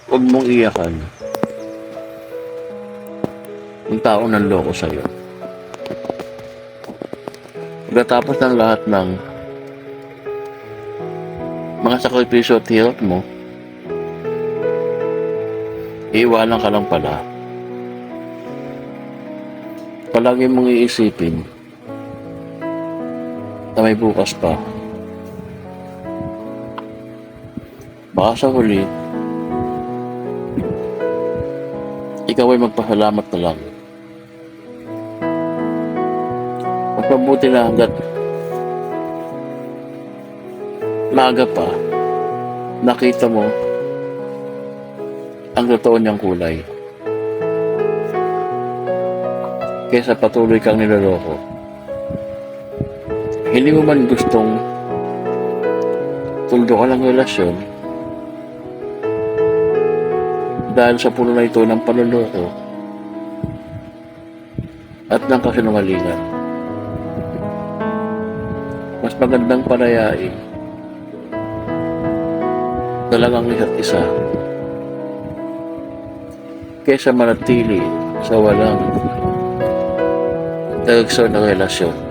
Huwag mong iyakan yung taong nanloko sa'yo. Pagkatapos ng lahat ng mga sakripisyo at hirap mo, iiwanan ka lang pala. Palagi mong iisipin na may bukas pa. Baka sa huli, ikaw ay magpasalamat na lang. Mas mabuti na hanggat maaga pa, nakita mo ang totoo niyang kulay. Kaysa patuloy kang niloloko. Hindi mo man gustong tuldo ka ng relasyon dahil sa puno na ito ng panloloko at ng kasinungalingan. Mas magandang palayain talagang isa't isa kaysa manatili sa walang tagagsaw na relasyon.